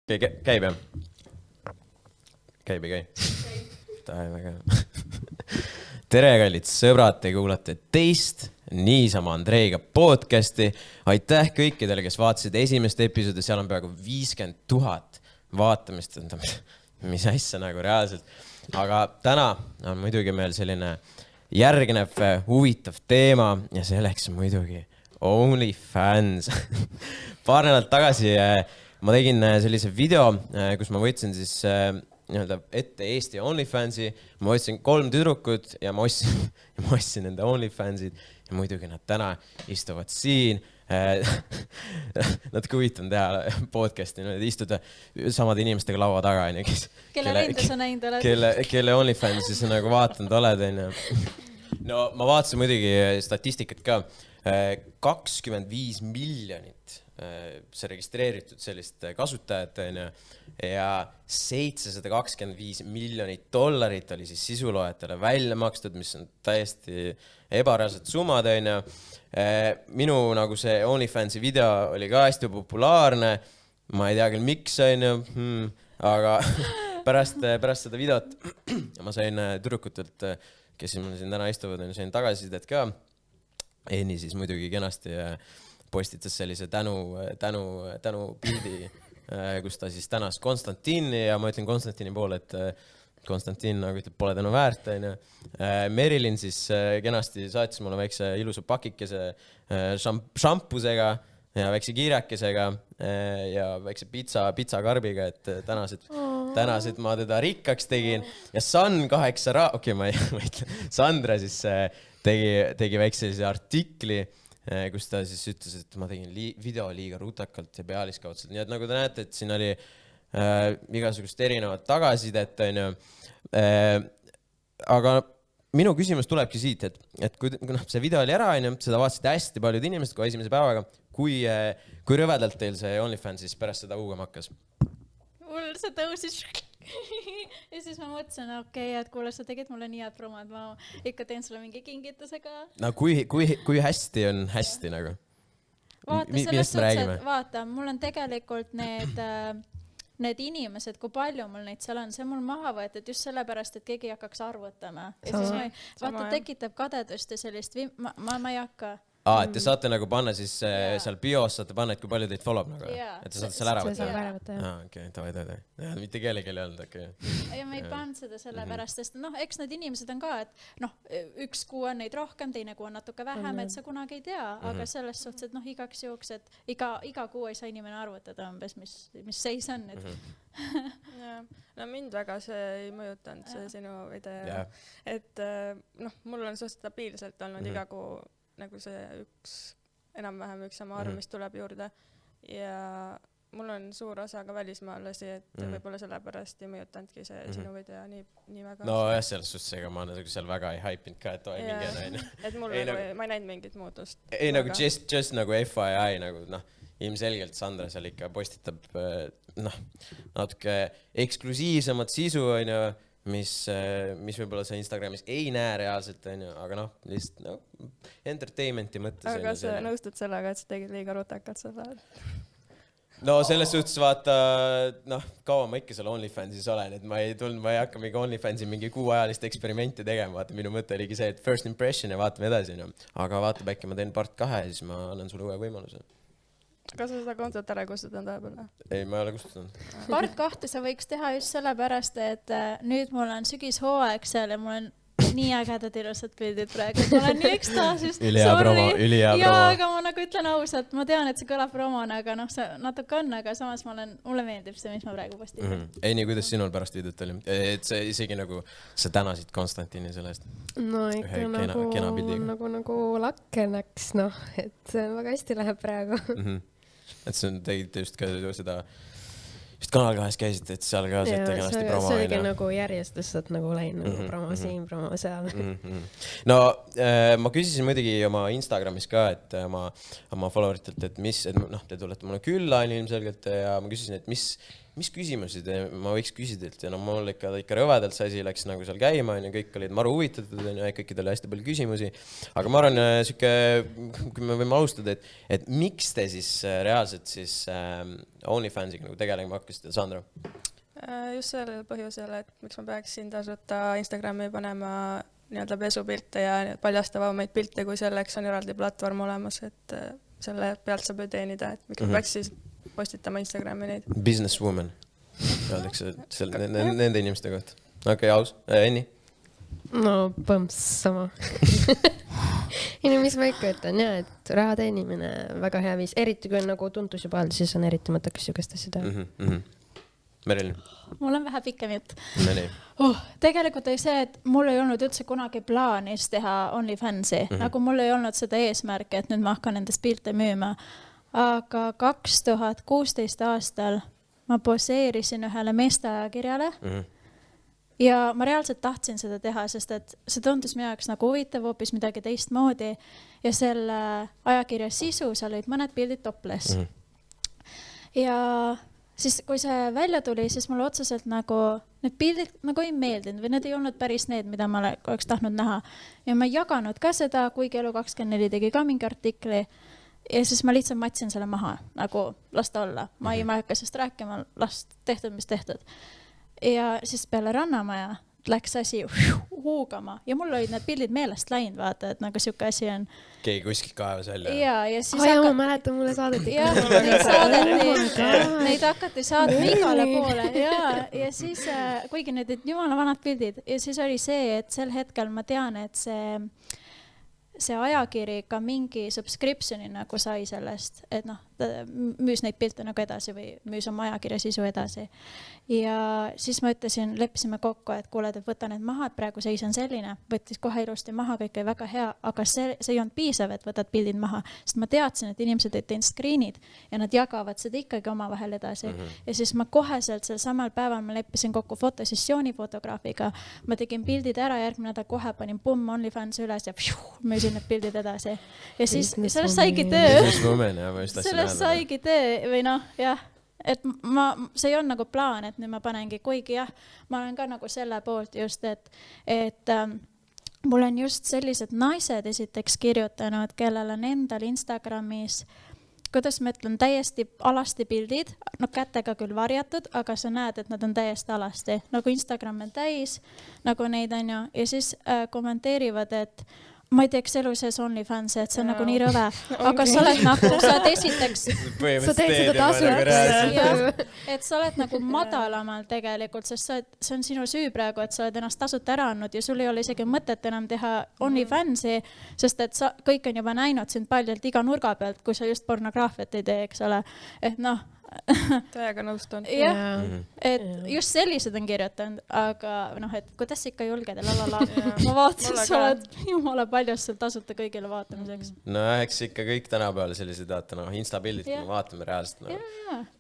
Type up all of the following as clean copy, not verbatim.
Käib jah? Käib ei käi? Väga. Tere, kallid sõbrad, te kuulate teist niisama Andreiga podcasti. Aitäh kõikidele, kes vaatasid esimest episoodi, seal on peaaegu 50 000 vaatamist. Mis asja nagu reaalselt. Aga täna on muidugi meil selline järgnev huvitav teema ja selleks muidugi OnlyFans. Paar nädalat tagasi ma tegin sellise video, kus ma võtsin siis ette Eesti OnlyFansi. Ma võtsin 3 tüdrukut ja ma ostsin nende OnlyFansid ja muidugi nad täna istuvad siin. Nad huvitavad teha podcasti, istuda samade inimestega laua taga. Kelle rinde sa näinud oled? Kelle OnlyFansi sa nagu vaatanud oled. No ma vaatasin muidugi statistikat ka. 25 miljonit see registreeritud sellist kasutajat ja 725 miljonit dollarit oli siis sisuloojatele välja makstud, mis on täiesti ebareaalsed summad. Minu nagu see OnlyFansi video oli ka hästi populaarne. Ma ei tea küll miks, aga pärast seda videot ma sain tüdrukutelt, kes mul siin täna istuvad, sain tagasisidet ka. Enni siis muidugi kenasti postitas sellise tänu pildi, kus ta siis tänas Konstantini ja ma ütlen Konstantini poole, et Konstantin nagu ütleb, pole tänu väärt. Merilin siis kenasti saatis mulle väikse ilusa pakikese šampusega ja väikse kiirakesega ja väikse pitsakarbiga, et tänasid ma teda rikkaks tegin. Ja Sandra siis tegi väikse artikli, kus ta siis ütles, et ma tegin video liiga rutakalt ja pealiskaudselt. Nii et nagu te näete, et siin oli igasugust erinevat tagasidet. Aga minu küsimus tulebki siit, et kui see video oli ära, seda vaatasid hästi paljud inimesed kui esimese päevaga, kui rõvedalt teil see OnlyFans siis pärast seda uugama hakkas? Mul see tõusis ja siis ma mõtlesin, et kuule, sa tegid mulle nii head promo, et ma ikka teen sulle mingi kingitusega. No kui hästi on hästi nagu? Vaata, mul on tegelikult need inimesed, kui palju mul neid seal on, see mul maha võetud just sellepärast, et keegi hakkaks arvutama. Ja siis vaata, tekitab kadedust ja sellist, ma ei hakka. Et te saate nagu panna siis seal bios, saate panna, et kui palju teid follow nagu. Et te saate seal ära võtta. Okei, tavai. Mitte kellegi ei olnud, okei. Ja ma ei pannud seda sellepärast, sest eks need inimesed on ka, et üks kuu on neid rohkem, teine kuu on natuke vähem, et sa kunagi ei tea, aga selles suhtes, et igaks juhuks, et iga kuu ei saa inimene arvutada umbes, mis seis on. No mind väga see ei mõjutanud, see sinu idee. Et mul on suht stabiilselt olnud iga kuu nagu see enam-vähem üks sama arv, mis tuleb juurde. Ja mul on suur osa ka välismaalasi, et võib-olla sellepärast ei mõjutanudki see sinu video nii väga. No jah, selles suhtes, ega ma seal väga ei haipinud ka, et mingi näine. Et mul ma ei näinud mingit muutust. Ei nagu just nagu FYI, nagu ilmselgelt Sandra seal ikka postitab natuke eksklusiivsemat sisu, mis võib-olla see Instagramis ei näe reaalselt, aga lihtsalt entertainmenti mõttes. Aga kas sa nõustud sellega, et sa tegid liiga rutakalt selle? No selles suhtes vaata, kaua ma ikka seal OnlyFansis olen, et ma ei hakka mingi OnlyFansi mingi kuuajalist eksperimenti tegema, vaata minu mõte oligi see, et first impression ja vaatame edasi. Aga vaatab äkki ma teen part 2 ja siis ma annan sulle uue võimaluse. Kas sa seda kontot ära kustutanud vahepeal? Ei, ma ei ole kustutanud. Part 2 sa võiks teha just sellepärast, et nüüd mul on sügishooaeg seal ja mul on nii ägedad ilusad pildid praegu. Ma olen nii ekstaasis. Ülihea promo. Jaa, aga ma nagu ütlen ausalt, ma tean, et see kõlab promona, aga see natuke on, aga samas mulle meeldib see, mis ma praegu postin. Ei, nii kuidas sinul pärast videot oli? Et see isegi nagu sa tänasid Konstantini selle eest? No ikka nagu lakkenaks, et see väga hästi läheb praegu. Et see tegite just ka seda just Kanal 2 käisite, et seal ka saate kenasti promo. See oligi nagu järjest lihtsalt nagu läinud nagu promo siin, promo seal. No ma küsisin muidugi oma Instagramis ka, et oma followeritelt, et te tulete mulle külla ilmselgelt ja ma küsisin, et mis küsimusi ma võiks küsida, et ja no mul ikka rõvedalt see asi läks nagu seal käima, on ju, kõik olid maru huvitatud, on ju, kõikidel oli hästi palju küsimusi, aga ma arvan, siuke, kui me võime alustada, et miks te siis reaalselt siis OnlyFansiga nagu tegelema hakkasite, Sandra? Just sellel põhjusel, et miks ma peaksin tasuta Instagrami panema nii-öelda pesupilte ja paljastavaid pilte, kui selleks on eraldi platvorm olemas, et selle pealt saab ju teenida, et miks ma peaks siis postitama Instagrami neid. Businesswoman, öeldakse nende inimeste kohta. Okei, aus. Enni? No põmps sama. Mis ma ikka ütlen, jah, et raha teenimine väga hea viis, eriti kui on nagu tuntus juba all, siis on eriti mõttekas sugust asja teha. Merilin? Mul on vähe pikem jutt. Tegelikult oli see, et mul ei olnud üldse kunagi plaanis teha OnlyFansi. Nagu mul ei olnud seda eesmärki, et nüüd ma hakkan nendest pilte müüma. Aga 2016 aastal ma poseerisin ühele meesteajakirjale ja ma reaalselt tahtsin seda teha, sest et see tundus minu jaoks nagu huvitav, hoopis midagi teistmoodi ja selle ajakirja sisu, seal olid mõned pildid topless. Ja siis kui see välja tuli, siis mulle otseselt nagu need pildid nagu ei meeldinud või need ei olnud päris need, mida ma oleks tahtnud näha. Ja ma ei jaganud ka seda, kuigi Elu24 tegi ka mingi artikli ja siis ma lihtsalt matsin selle maha, nagu lasta olla. Ma ei hakka sest rääkima, last tehtud, mis tehtud. Ja siis peale Rannamaja läks asi huugama ja mul olid need pildid meelest läinud, vaata, et nagu siuke asi on. Keegi kuskilt kaevas välja. Ja siis ma mäletan, mulle saadeti. Ja, neid hakati saatma igale poole. Ja siis, kuigi need jumala vanad pildid, ja siis oli see, et sel hetkel ma tean, et see ajakiri ka mingi subscriptioni nagu sai sellest, et noh, müüs neid pilte nagu edasi või müüs oma ajakirja sisu edasi. Ja siis ma ütlesin, leppisime kokku, et kuule, et võta need maha, et praegu seis on selline, võttis kohe ilusti maha, kõik oli väga hea, aga see ei olnud piisav, et võtad pildid maha, sest ma teadsin, et inimesed ei teinud screenid ja nad jagavad seda ikkagi oma vahel edasi. Ja siis ma koheselt sel samal päeval ma leppisin kokku fotosessiooni fotograafiga, ma tegin pildid ära, järgmine nädal kohe panin OnlyFans üles ja müüsin need pildid edasi. Ja siis sellest saigi töö. Saigi töö või noh, jah, et see on nagu plaan, et nüüd ma panengi, kuigi jah, ma olen ka nagu selle poolt just, et mul on just sellised naised esiteks kirjutanud, kellel on endal Instagramis, kuidas ma ütlen, täiesti alasti pildid, no kätega küll varjatud, aga sa näed, et nad on täiesti alasti, nagu Instagram on täis, nagu neid on ju, ja siis kommenteerivad, et ma ei teeks elu sees OnlyFans, et see on nagu nii rõve, aga sa oled nagu, sa oled esiteks, sa teed seda tasuta, et sa oled nagu madalamal tegelikult, sest see on sinu süü praegu, et sa oled ennast tasuta ära andnud ja sul ei ole isegi mõtet enam teha OnlyFansi, sest et kõik on juba näinud sind paljalt iga nurga pealt, kui sa just pornograafiat ei tee, eks ole, et noh, täiega nõustun. Jah, et just sellised on kirjutanud, aga noh, et kuidas ikka julged ja lalala. Ma vaatasin, sa oled jumala paljast seal tasuta kõigile vaatamiseks. No eks ikka kõik tänapäeval sellised vaata, noh, instapildid, kui me vaatame reaalselt, no,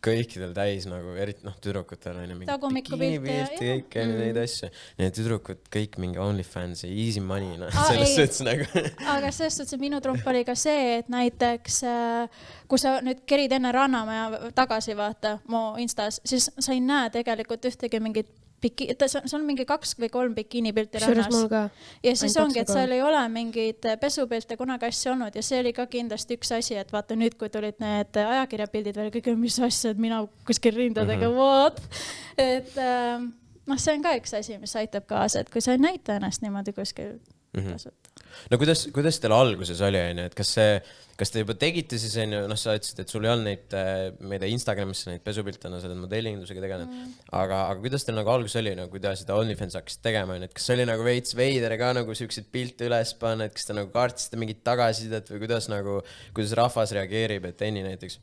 kõikidel täis nagu, eriti noh, tüdrukutel on mingi bikiinipilti, kõik neid asju. Need tüdrukud, kõik mingi OnlyFans ja easy money, noh, selles suhtes nagu. Aga selles suhtes minu trump oli ka see, et näiteks kui sa nüüd kerid enne Rannamaja tagasi vaata mu Instas, siis sa ei näe tegelikult ühtegi mingit see on mingi 2 või 3 bikiinipilti rannas. Ja siis ongi, et seal ei ole mingid pesupilte kunagi asja olnud ja see oli ka kindlasti üks asi, et vaata nüüd, kui tulid need ajakirjapildid veel kõik, mis asja, et mina kuskil rindadega, what? Et noh, see on ka üks asi, mis aitab kaasa, et kui sa ei näita ennast niimoodi kuskil tasuta. No kuidas teil alguses oli, et kas te juba tegite siis, noh, sa ütlesid, et sul ei olnud neid Instagramisse neid pesupilte, no sa oled modellindusega tegelenud, aga kuidas teil nagu alguses oli, kui te seda OnlyFans hakkasid tegema, et kas oli nagu veits veider ka nagu siukseid pilte üles panna, et kas te nagu kaartsite mingit tagasisidet või kuidas rahvas reageerib, et Enni näiteks?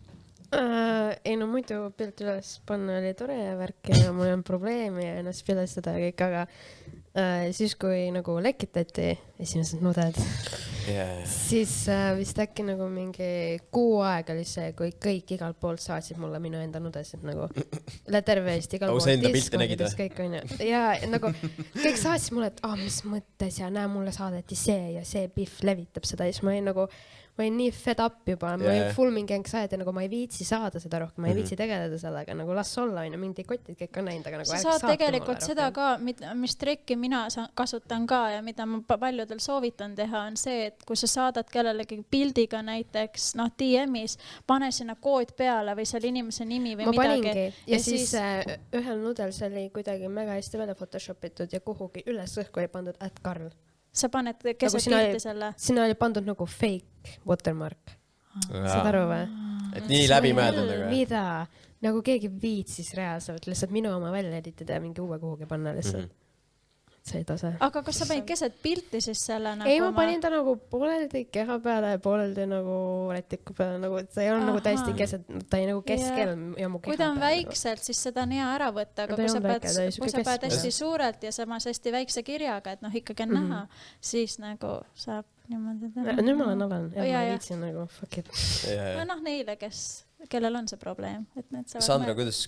Ei no muidu pilt üles panna oli tore ja värk ja mul on probleemi ja ennast pildestada ja kõik, aga siis kui nagu lekitati esimesed nuded, siis vist äkki nagu mingi 6 aega oli see, kui kõik igalt poolt saatsid mulle minu enda nudesid nagu üle terve Eesti igal poolt. Enda pilte nägid või? Ja nagu kõik saatsid mulle, et mis mõttes ja näe, mulle saadeti see ja see Pihv levitab seda ja siis ma olin nagu, ma olin nii fed up juba, ma olin full mingi anxiety, nagu ma ei viitsi saada seda rohkem, ma ei viitsi tegeleda sellega, nagu las olla, mingid kotid kõik on näinud, aga nagu sa saad tegelikult seda ka, mis trikki mina kasutan ka ja mida ma paljudel soovitan teha, on see, et kui sa saadad kellelegi pildiga näiteks, DM-is, pane sinna kood peale või seal inimese nimi või ma midagi. Paningi. Ja siis ühel nudel see oli kuidagi mega hästi välja photoshopitud ja kuhugi üles õhku oli pandud @Karl. Sa paned keset pilti selle? Sinna oli pandud nagu fake watermark. Saad aru või? Et nii läbi mõeldud. Mida? Nagu keegi viitsis reaalselt lihtsalt minu oma välja editada ja mingi uue kuhugi panna lihtsalt. See ei tase. Aga kas sa panid keset pilti siis selle nagu? Ei, ma panin ta nagu pooleldi keha peale ja pooleldi nagu rätiku peale, nagu ta ei olnud nagu täiesti keset, ta ei nagu keskel ja mu keha peale. Kui ta on väikselt, siis seda on hea ära võtta, aga kui sa pead hästi suurelt ja samas hästi väikse kirjaga, et ikkagi on näha, siis nagu saab niimoodi teha. Nüüd ma olen ja ma viitsin nagu fuck it. Neile, kellel on see probleem. Sandra, kuidas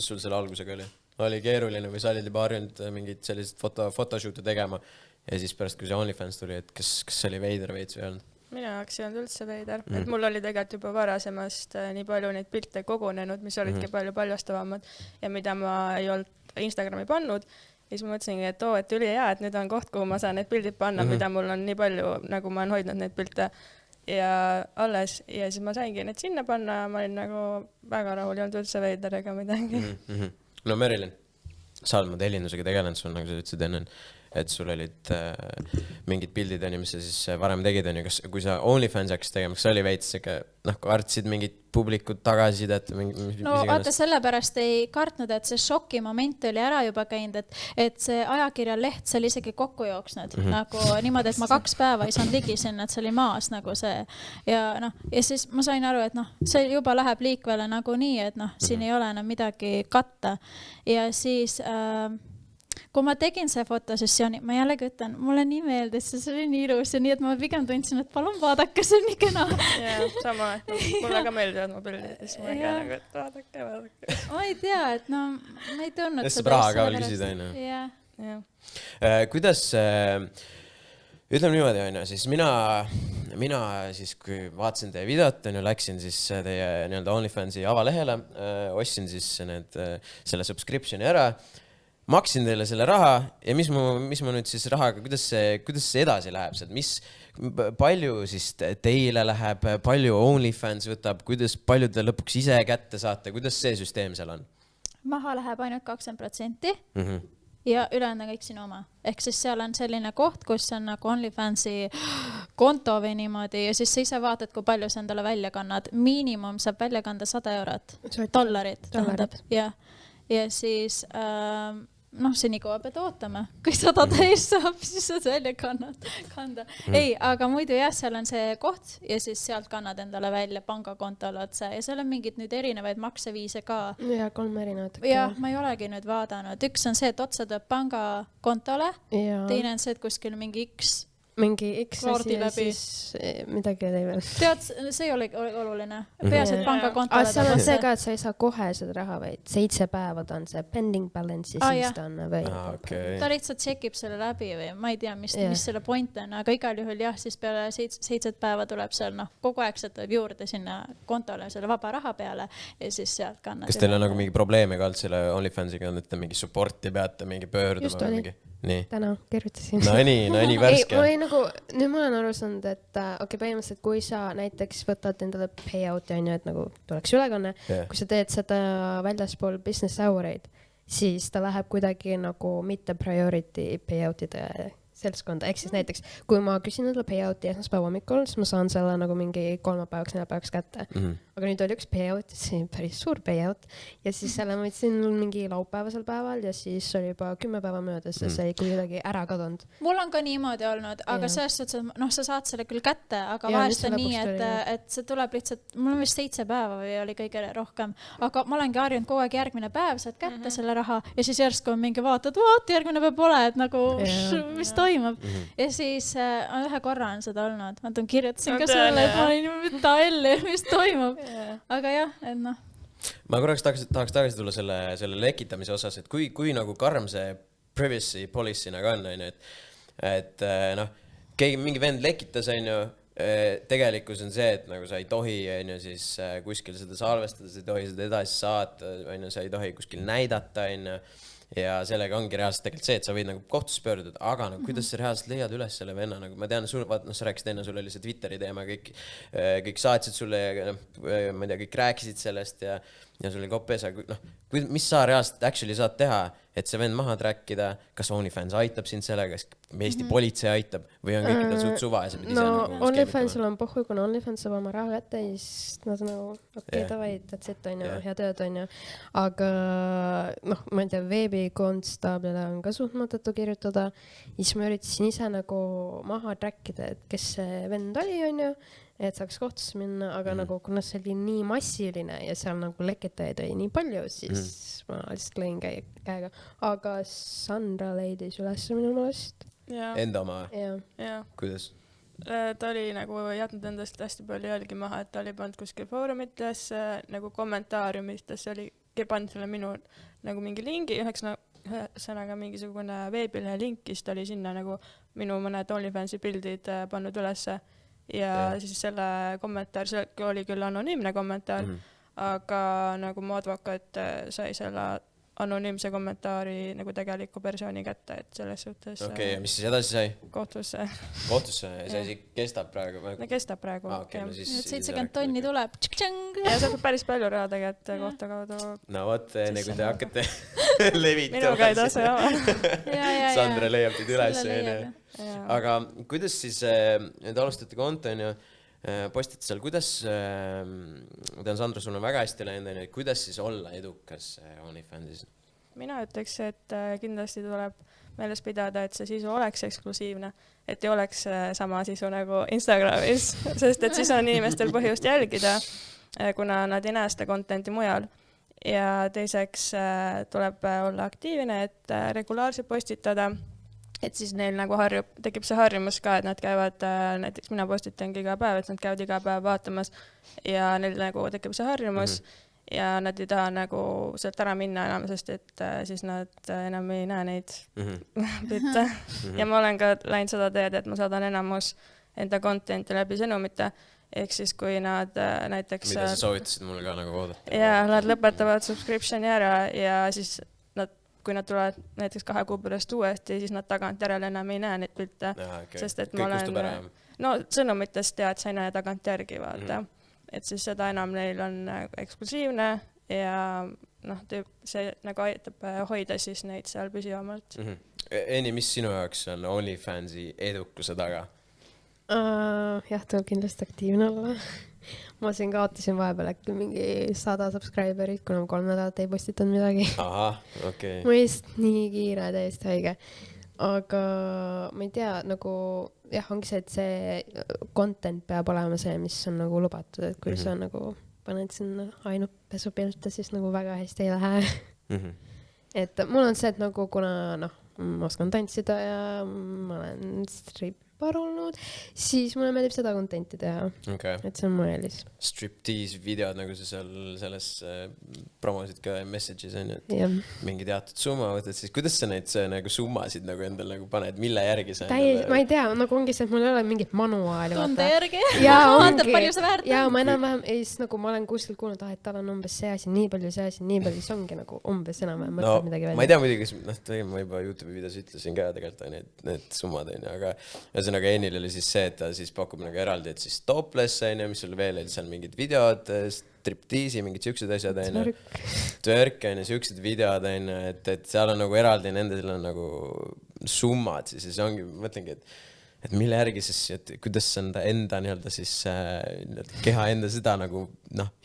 sul selle algusega oli keeruline või sa olid juba harjunud mingid sellised photoshoot'e tegema ja siis pärast, kui see OnlyFans tuli, et kas see oli veider veits või olnud? Minu jaoks ei olnud üldse veider, et mul oli tegelikult juba varasemast nii palju neid pilte kogunenud, mis olidki palju paljastavamad ja mida ma ei olnud Instagrami pannud. Ja siis ma mõtlesingi, et üli hea, et nüüd on koht, kuhu ma saan need pildid panna, mida mul on nii palju, nagu ma olen hoidnud neid pilte ja alles. Ja siis ma saingi need sinna panna ja ma olin nagu väga rahul, ei olnud üldse veider ega midagi. No Merilin, sa oled tellindusega tegelenud sul, nagu sa ütlesid enne, et sul olid mingid pildid, mis sa siis varem tegid, kui sa OnlyFans hakkasid tegema, kas oli veits, kartsid mingid publikud tagasidet? No vaata, sellepärast ei kartnud, et see šoki moment oli ära juba käinud, et see ajakirja leht, see oli isegi kokku jooksnud. Nagu niimoodi, et ma 2 päeva ei saanud ligi sinna, et see oli maas nagu see. Ja siis ma sain aru, et see juba läheb liikvele nagu nii, et siin ei ole enam midagi katta. Ja siis... kui ma tegin see fotosessiooni, ma jällegi ütlen, mulle nii meeldis, see oli nii ilus ja nii, et ma pigem tundsin, et palun vaadake, see on nii kena. Jaa, sama, mulle ka meeldivad mu pildid, siis ma ka nagu, et vaadake. Ma ei tea, et ma ei tundnud seda. Raha ka veel küsida, on. Kuidas, ütleme niimoodi, siis mina siis, kui vaatasin teie videot, läksin siis teie OnlyFansi avalehele, ostsin siis selle subscriptioni ära, maksin teile selle raha ja mis ma nüüd siis rahaga, kuidas see edasi läheb sealt, palju siis teile läheb, palju OnlyFans võtab, palju te lõpuks ise kätte saate, kuidas see süsteem seal on? Maha läheb ainult 20% ja ülejäänud on kõik sinu oma. Ehk siis seal on selline koht, kus on nagu OnlyFansi konto või niimoodi ja siis sa ise vaatad, kui palju sa endale välja kannad. Miinimum saab välja kanda $100, dollarit tähendab. Ja siis... see nii kaua pead ootama. Kui 100 täis saab, siis saad välja kanda. Ei, aga muidu jah, seal on see koht ja siis sealt kannad endale välja pangakontole otse ja seal on mingid nüüd erinevaid makseviise ka. Ja 3 erinevat. Ja ma ei olegi nüüd vaadanud. Üks on see, et otsa tuleb pangakontole. Teine on see, et kuskil mingi mingi X asi ja siis midagi oli veel. Tead, see ei ole oluline. Peas, et pangakontole. Seal on see ka, et sa ei saa kohe seda raha, vaid 7 päeva ta on see pending balance ja siis ta on või. Ta lihtsalt tšekib selle läbi või ma ei tea, mis selle point on, aga igal juhul jah, siis peale 7 päeva tuleb seal kogu aeg see tuleb juurde sinna kontole selle vaba raha peale ja siis sealt kannad. Kas teil on nagu mingi probleeme ka olnud selle OnlyFansiga, et mingi supporti peate mingi pöörduma? Just oli. Täna kirjutasin. No nii värske. Nüüd ma olen aru saanud, et põhimõtteliselt kui sa näiteks võtad endale payout ja et nagu tuleks ülekanne, kui sa teed seda väljaspool business houreid, siis ta läheb kuidagi nagu mitte priority payoutide seltskonda. Ehk siis näiteks, kui ma küsin endale payouti esmaspäeva hommikul, siis ma saan selle nagu mingi 3 päevaks, 4 päevaks kätte. Aga nüüd oli üks payout, see päris suur payout ja siis selle ma võtsin mingi laupäevasel päeval ja siis oli juba 10 päeva möödas ja see ei kuidagi ära kadunud. Mul on ka niimoodi olnud, aga selles suhtes, et sa saad selle küll kätte, aga vahest on nii, et see tuleb lihtsalt, mul on vist 7 päeva või oli kõige rohkem, aga ma olengi harjunud kogu aeg järgmine päev, saad kätte selle raha ja siis järsku on mingi vaatad, järgmine päev pole, et nagu mis toimub. Ja siis ühe korra on seda olnud, ma kirjutasin ka selle, et ma olin mida elli, mis toimub. Aga jah, et Ma korraks tahaks tagasi tulla selle lekitamise osas, et kui nagu karm see privacy policy nagu on, et keegi mingi vend lekitas, tegelikkus on see, et nagu sa ei tohi, on ju, siis kuskil seda salvestada, sa ei tohi seda edasi saata, on ju, sa ei tohi kuskil näidata, on ju. Ja sellega ongi reaalselt tegelikult see, et sa võid nagu kohtusse pöörduda, aga nagu, kuidas sa reaalselt leiad üles selle venna, nagu ma tean, sa rääkisid enne, sul oli see Twitteri teema, kõik saatsid sulle ja ma ei tea, kõik rääkisid sellest ja sul oli kopp ees, aga noh, mis sa reaalselt actually saad teha, et see vend maha trackida, kas OnlyFans aitab sind sellega, kas Eesti politsei aitab või on kõik suht suva ja sa pidi no OnlyFansil on pohhu, kuna OnlyFans saab oma raha kätte ja siis nad nagu davai, that's it on ju, hea tööd on ju, aga noh, ma ei tea, veebikonstaablile on ka suht mõttetu kirjutada ja siis ma üritasin ise nagu maha trackida, et kes see vend oli on ju, et saaks kohtusse minna, aga nagu kuna see oli nii massiline ja seal nagu leketajaid oli nii palju, siis ma lihtsalt lõin käega. Aga Sandra leidis üles minu meelest. Enda oma? Jaa. Kuidas? Ta oli nagu jätnud endast hästi palju jälgi maha, et ta oli pannud kuskil foorumites, nagu kommentaariumites oli pannud selle minu nagu mingi lingi, ühesõnaga mingisugune veebilehe linkist oli sinna nagu minu mõned OnlyFansi pildid pannud ülesse. Ja siis selle kommentaar, see oli küll anonüümne kommentaar, aga nagu mu advokaat sai selle anonüümse kommentaari nagu tegeliku persooni kätte, et selles suhtes... Okei, ja mis siis edasi sai? Kohtusse. Kohtusse? Ja see asi kestab praegu? No kestab praegu. Okay, no siis 70 tonni tuleb. Ja see on päris palju raha tegelikult kohta kaudu. No vot, enne kui te hakkate levitama. Minuga ei tase jaa. Sandra leiab teid üles. Aga kuidas siis, nüüd alustate konto, postite seal, kuidas, ma tean, Sandra, sul on väga hästi läinud, kuidas siis olla edukas OnlyFansis? Mina ütleks, et kindlasti tuleb meeles pidada, et see sisu oleks eksklusiivne, et ei oleks sama sisu nagu Instagramis, sest et siis on inimestel põhjust jälgida, kuna nad ei näe seda contenti mujal. Ja teiseks tuleb olla aktiivne, et regulaarselt postitada, et siis neil nagu tekib see harjumus ka, et nad käivad, näiteks mina postitangi iga päev, et nad käivad iga päev vaatamas ja neil nagu tekib see harjumus ja nad ei taha nagu sealt ära minna enam, sest et siis nad enam ei näe neid pilte. Ja ma olen ka läinud seda teed, et ma saadan enamus enda contenti läbi sõnumite, ehk siis kui nad näiteks... Mida sa soovitasid mulle ka nagu oodata? Ja nad lõpetavad subscriptioni ära ja siis kui nad tulevad näiteks 2 kuu pärast uuesti, siis nad tagant järele enam ei näe neid pilte. Sest et ma olen... No sõnumitest tead, sa ei näe tagant järgi vaata. Et siis seda enam neil on eksklusiivne ja noh, see nagu aitab hoida siis neid seal püsivamalt. Eni, mis sinu jaoks on OnlyFansi edukuse taga? Jah, tuleb kindlasti aktiivne olla. Ma siin kaotasin vahepeal äkki mingi 100 subscriberit, kuna 3 nädalat ei postitanud midagi. Aha, okei. Ma just nii kiire, täiesti haige. Aga ma ei tea, nagu jah, ongi see, et see content peab olema see, mis on nagu lubatud, et kui sa nagu paned sinna ainult pesupilte, siis nagu väga hästi ei lähe. Et mul on see, et nagu kuna noh, ma oskan tantsida ja ma olen strippar olnud, siis mulle meeldib seda contenti teha. Et see on mu eelis. Striptease videod, nagu sa seal selles promosid ka messages on, et mingi teatud summa võtad, siis kuidas sa neid nagu summasid nagu endal nagu paned, mille järgi sa ma ei tea, nagu ongi see, et mul ei ole mingit manuaali. Tunde järgi. Vaatad palju sa väärt. Ja ma enam-vähem, siis nagu ma olen kuskil kuulnud, et tal on umbes see asi, nii palju see asi, nii palju, see ongi nagu umbes enam-vähem mõtled midagi välja. Ma ei tea muidugi, ma juba YouTube'i videos ütlesin ka tegelikult need summad, aga ühesõnaga Enil oli siis see, et ta siis pakub nagu eraldi, et siis topless, mis sul veel oli seal mingid videod, stripteasi, mingid siuksed asjad, twerk, siuksed videod, et seal on nagu eraldi, nendel on nagu summad, siis ongi, mõtlengi, et mille järgi siis, et kuidas enda nii-öelda siis keha enda seda nagu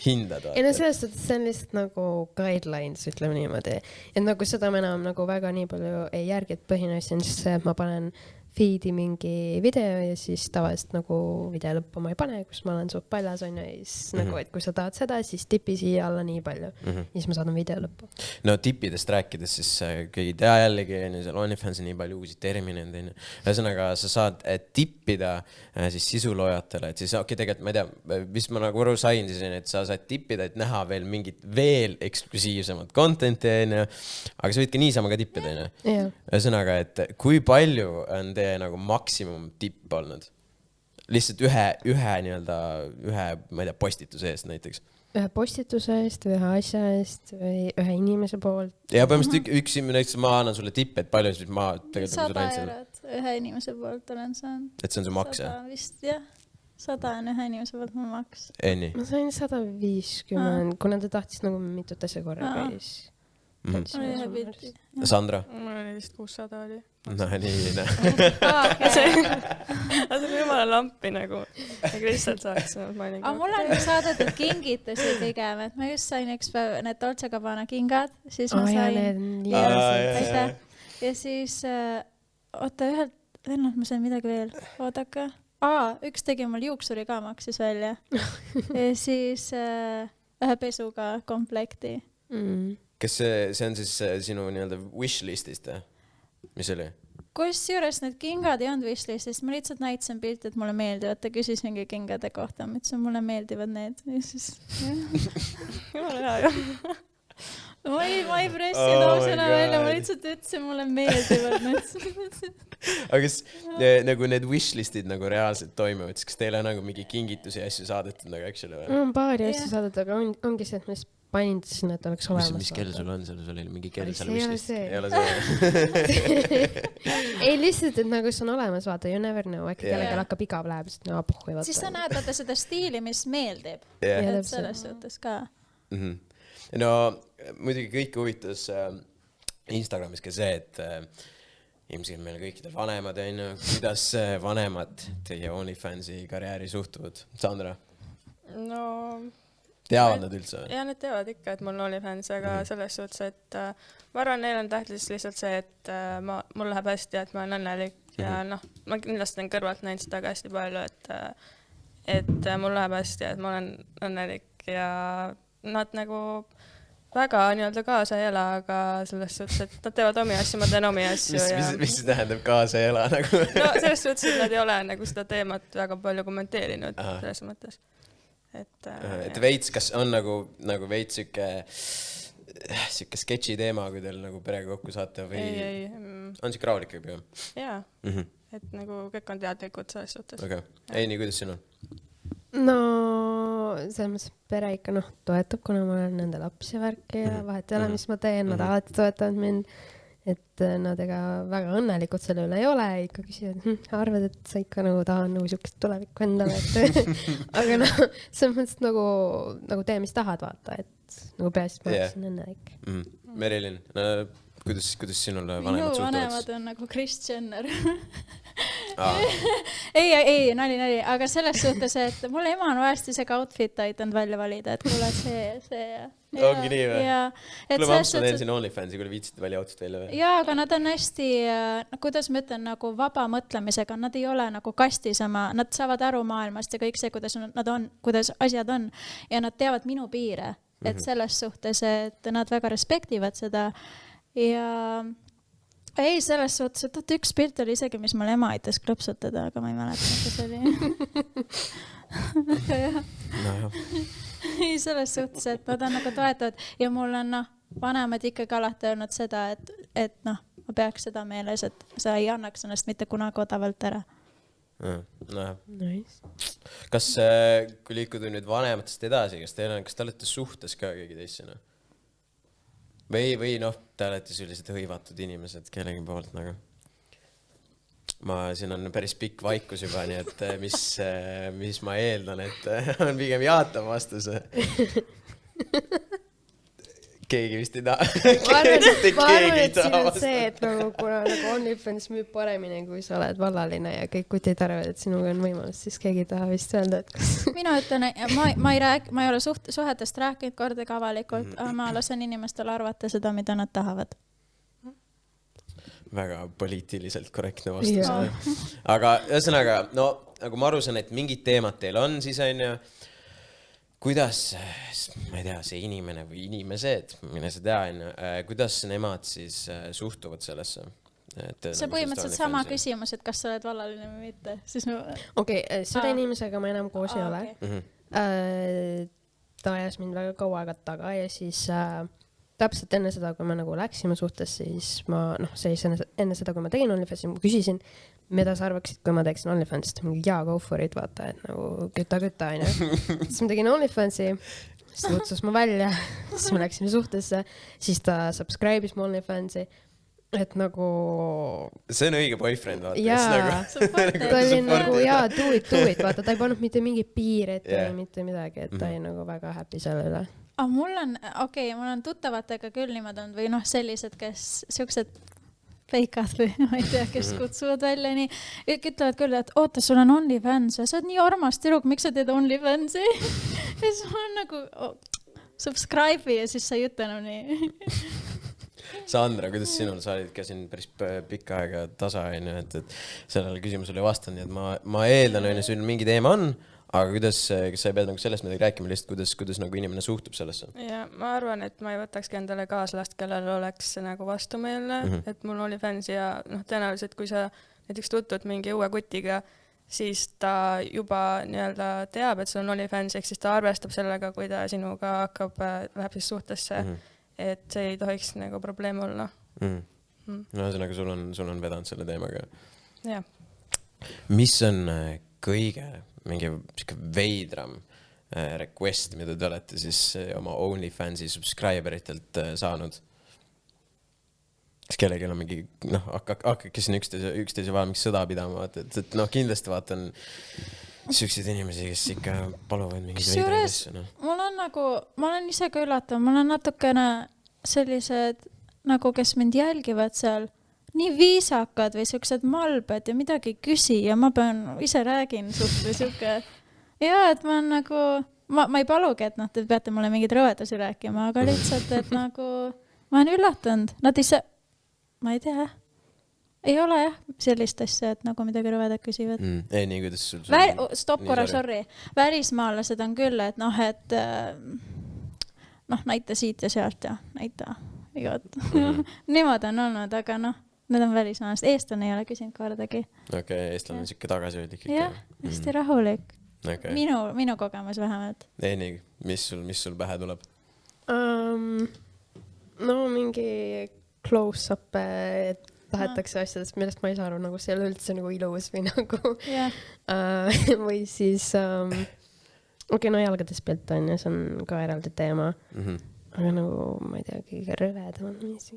hindad. Ei no sellest, et see on lihtsalt nagu guidelines, ütleme niimoodi. Et nagu seda ma enam nagu väga nii palju ei järgi, et põhine asi on siis see, et ma panen feedi mingi video ja siis tavaliselt nagu video lõppu ma ei pane, kus ma olen suht paljas on ja siis nagu, et kui sa tahad seda, siis tipi siia alla nii palju. Ja siis ma saadan video lõppu. No tippidest rääkides siis keegi tea jällegi, seal OnlyFans on nii palju uusi termineid. Ühesõnaga, sa saad tippida siis sisuloojatele, et siis tegelikult ma ei tea, mis ma nagu aru sain siis, et sa saad tippida, et näha veel mingit veel eksklusiivsemat contenti, aga sa võid ka niisama ka tippida. Ühesõnaga, et kui palju on nagu maksimum tipp olnud? lihtsalt ühe nii-öelda, ma ei tea, postituse eest näiteks. Ühe postituse eest või ühe asja eest või ühe inimese poolt. Ja põhimõtteliselt üks näiteks ma annan sulle tippe, et palju siis ma tegelikult 100 eurot ühe inimese poolt olen saanud. Et see on su maks, 100 vist, jah. 100 on ühe inimese poolt mu maks. Nii. Ma sain 150, kuna ta tahtis nagu mitut asja korraga ja siis... Oli ühe pilti. Sandra? Mul oli vist 600 oli. No nii, See on jumala lampi nagu. Lihtsalt saaks. Aga mul on saadetud kingitusi pigem, et ma just sain üks päev need Dolce Gabbana kingad, siis ma sain... Ja siis, oota, ühelt vennalt ma sain midagi veel. Oodaka. Üks tegi mul juuksuri ka maksis välja. Ja siis ühe pesuga komplekti. Kas see on siis sinu nii-öelda wishlistist, mis oli? Kusjuures need kingad ei olnud wishlistist, ma lihtsalt näitasin pilti, et mulle meeldivad, ta küsis mingi kingade kohta, ma ütlesin, mulle meeldivad need. Ja siis, jumala hea, jah. Ma ei pressinud ausena välja, ma lihtsalt ütlesin, mulle meeldivad need. Aga kas nagu need wishlistid nagu reaalselt toimuvad, siis kas teile nagu mingi kingitusi ja asju saadetud nagu actually või? On paari asju saadetud, aga ongi see, et ma panin sinna, et oleks olemas. Mis kell sul on? Sul oli mingi kell seal wishlist? Ei ole see. Ei, lihtsalt, et nagu see on olemas, vaata, you never know, äkki kellelgi hakkab igav läheb, sest no puhku ei vaata. Siis sa näed vaata seda stiili, mis meeldib. Et selles suhtes ka. No muidugi kõik huvitas Instagramis ka see, et ilmselt meil kõikidel vanemad on, kuidas vanemad teie OnlyFansi karjääri suhtuvad? Sandra? No... Teavad nad üldse? Ja need teavad ikka, et mul on OnlyFans, aga selles suhtes, et ma arvan, neil on tähtis lihtsalt see, et mul läheb hästi, et ma olen õnnelik ja noh, ma kindlasti olen kõrvalt näinud seda ka hästi palju, et mul läheb hästi, et ma olen õnnelik ja nad nagu väga nii-öelda kaasa ei ela, aga selles suhtes, et nad teevad omi asju, ma teen omi asju. Mis see tähendab kaasa ei ela nagu? No selles suhtes, et nad ei ole nagu seda teemat väga palju kommenteerinud selles mõttes. Et veits, kas on nagu veits siuke sketši teema, kui teil nagu perega kokku saate või ei. On siuke rahulik juba? Jaa, et nagu kõik on teadlikud selles suhtes. Okay. Ei, nii kuidas siin on? No, selles mõttes pere ikka toetab, kuna ma olen nende laps ja värki ja vahet ei ole, mis ma teen, nad alati toetavad mind. Et nad ega väga õnnelikud selle üle ei ole, ikka küsivad, arvad, et sa ikka nagu tahan nagu siukest tulevikku endale, aga selles mõttes nagu tee, mis tahad vaata, et nagu peast ma olen õnnelik. Merilin, kuidas sinul vanemad suhtuvad? Minu vanemad on nagu Kris Jenner. Ei, nali, aga selles suhtes, et mul ema on vahest isegi outfit aitanud välja valida, et kuule see ja ongi nii või? Kuule, ma amstu teen siin OnlyFansi, kui viitsite välja outfit välja või? Jaa, aga nad on hästi, kuidas ma ütlen, nagu vaba mõtlemisega, nad ei ole nagu kastis oma, nad saavad aru maailmast ja kõik see, kuidas nad on, kuidas asjad on ja nad teavad minu piire, et selles suhtes, et nad väga respektivad seda ja ei, selles suhtes, et üks pilt oli isegi, mis mul ema aitas klõpsutada, aga ma ei mäleta, mis see oli. Ei, selles suhtes, et nad on nagu toetavad ja mul on vanemad ikkagi alati öelnud seda, et ma peaks seda meeles, et sa ei annaks ennast mitte kunagi odavalt ära. Nice. Kas, kui liikuda nüüd vanematest edasi, kas te olete suhtes ka keegi teissena? Või te olete sellised hõivatud inimesed kellegi poolt nagu. Siin on päris pikk vaikus juba, nii et mis ma eeldan, et on pigem jaatav vastus. Keegi vist ei taha. Ma arvan, et siin on see, et kuna OnlyFans müüb paremini, kui sa oled vallaline ja kõik kutid arvad, et sinuga on võimalus, siis keegi ei taha vist öelda, et kas... Mina ütlen, ma ei ole suhetest rääkinud kordagi avalikult, ma lasen inimestel arvata seda, mida nad tahavad. Väga poliitiliselt korrektne vastus. Aga ühesõnaga, nagu ma aru saan, et mingid teemad teil on, siis on ju, kuidas, ma ei tea, see inimene või inimesed, mine see tea, kuidas nemad siis suhtuvad sellesse? See põhimõtteliselt sama küsimus, et kas sa oled vallaline või mitte. Okei, selle inimesega ma enam koos ei ole. Ta ajas mind väga kaua aega taga ja siis ta täpselt enne seda, kui me nagu läksime suhtes, siis ma, siis enne seda, kui ma tegin OnlyFansi, ma küsisin, mida sa arvaksid, kui ma teeksin OnlyFansist, mingi go for it, vaata, et nagu küta, onju. Siis ma tegin OnlyFansi, siis ta kutsus ma välja, siis me läksime suhtesse, siis ta subscribe'is mu OnlyFansi, et nagu... See on õige boyfriend, vaata. Jaa, ta oli nagu, do it, vaata, ta ei pannud mitte mingi piir ette või mitte midagi, et ta oli nagu väga happy selle üle. Mul on tuttavatega küll niimoodi olnud või sellised, kes siuksed feikad või ma ei tea, kes kutsuvad välja nii, ütlevad küll, et oota, sul on OnlyFans ja sa oled nii armas tüdruk, miks sa teed OnlyFansi? Ja siis ma on nagu subscribe'i ja siis sa ei ütle enam nii. Sandra, kuidas sinul, sa olid ka siin päris pikka aega tasa, et sellele küsimusele vastan, nii et ma eeldan, sul mingi teema on, aga kuidas, kas sa ei pead nagu sellest midagi rääkima, lihtsalt kuidas nagu inimene suhtub sellesse? Ja ma arvan, et ma ei võtakski endale kaaslast, kellel oleks nagu vastumeelne, et mul oli fans ja tõenäoliselt, kui sa näiteks tutvud mingi uue kutiga, siis ta juba nii-öelda teab, et sul on OnlyFans, ehk siis ta arvestab sellega, kui ta sinuga läheb siis suhtesse, et see ei tohiks nagu probleem olla. No ühesõnaga, sul on vedanud selle teemaga. Jah. Mis on kõige mingi veidram request, mida te olete siis oma OnlyFansi subscriberitelt saanud? Kas kellelgi on mingi, hakkake siin üksteise vahel mingi sõda pidama, et kindlasti vaatan siukseid inimesi, kes ikka paluvad mingid veidraid asju. Ma olen ise ka üllatav, mul on natukene sellised, nagu kes mind jälgivad seal, nii viisakad või siuksed malbed ja midagi küsi ja ma pean, ise räägin suht või siuke. Ja, et ma on nagu, ma ei palugi, et te peate mulle mingeid rõvedusi rääkima, aga lihtsalt, et nagu, ma olen üllatanud. Nad ise, ma ei tea, ei ole jah sellist asja, et nagu midagi rõvedad küsivad. Ei, nii kuidas sul... Stopp korra, sorry. Välismaalased on küll, et et näita siit ja sealt ja näita igad. Niimoodi on olnud, aga need on välismaalased. Eestlane ei ole küsinud kordagi. Okei, eestlane on siuke tagasihoidlik ikka. Jah, hästi rahulik. Okay. Minu kogemus vähemalt. Ei nii, mis sul pähe tuleb? Mingi close-up tahetakse asjadest, millest ma ei saa aru, nagu see ei ole üldse nagu ilus või nagu või siis jalgades pilt on ja see on ka eraldi teema. Aga nagu, ma ei tea, kõige rõvedam on mis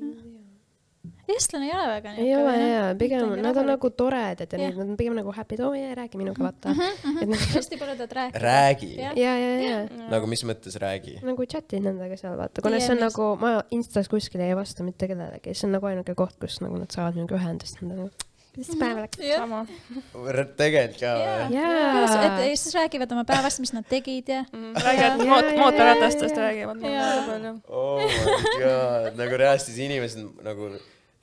Eestlane ei ole väga ei ole, pigem nad on nagu toredad ja nad on pigem nagu happy, räägi minuga, vaata. Hästi põledad rääkida. Räägi? Ja. Nagu mis mõttes räägi? Nagu chatid nendega seal, vaata. Kuna see on nagu, ma Instas kuskil ei vasta mitte kellelegi, see on nagu ainuke koht, kus nagu nad saavad mingi ühendust nendega. Siis päev läks sama. Tegelikult ka või? Et siis räägivad oma päevast, mis nad tegid ja... Räägivad mootorratastest räägivad. Oh my god, nagu reaalstis inimesed nagu...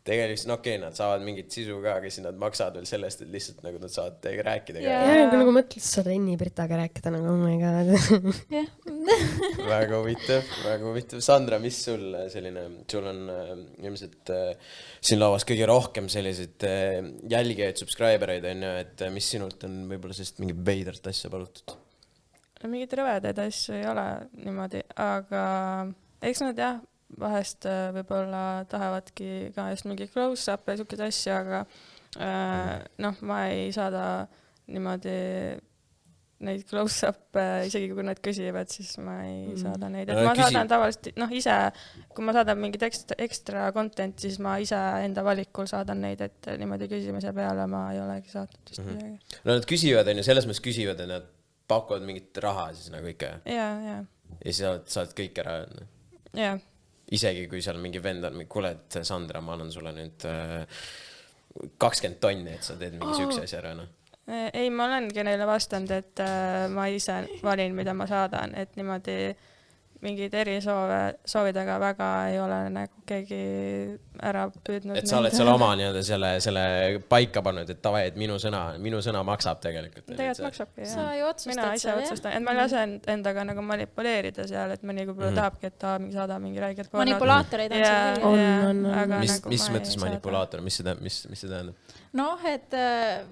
Tegelikult, nad saavad mingit sisu ka, kes nad maksavad veel sellest, et lihtsalt nagu nad saavad teiega rääkida. Ja, nagu mõtled, saad Enni Britaga rääkida, nagu oh my god. Väga huvitav. Sandra, mis sul on ilmselt siin lauas kõige rohkem selliseid jälgijaid, subscribereid, et mis sinult on võib-olla sellist mingi veidrat asja palutud? Mingid rõvedaid asju ei ole niimoodi, aga eks nad jah, vahest võib-olla tahavadki ka just mingi close-up ja sukkeid asju, aga ma ei saada niimoodi neid close-up, isegi kui nad küsivad, siis ma ei saada neid. Et ma saadan tavaliselt, ise, kui ma saadan mingit ekstra content, siis ma ise enda valikul saadan neid, et niimoodi küsimise peale ma ei olegi saatnud vist midagi. No nad küsivad, selles mõttes küsivad, et nad pakuvad mingit raha siis nagu ikka. Ja. Ja siis saad kõik ära. Ja. Isegi kui seal mingi vend on, kuule, et Sandra, ma annan sulle nüüd 20 tonni, et sa teed mingi sükse asja ära. Ei, ma olengi neile vastanud, et ma ise valin, mida ma saadan, et niimoodi mingeid erisoovidega väga ei ole nagu keegi ära püüdnud. Et sa oled seal oma selle paika pannud, et tavai, et minu sõna maksab tegelikult. Tegelikult maksabki, jah. Sa ju otsustad mina ise otsustan, et ma lasen endaga nagu manipuleerida seal, et mõni kui tahabki, et ta saada mingi räigelt korranud. Manipulaatoreid on seal. Mis mõttes manipulaator? Mis see tähendab? Et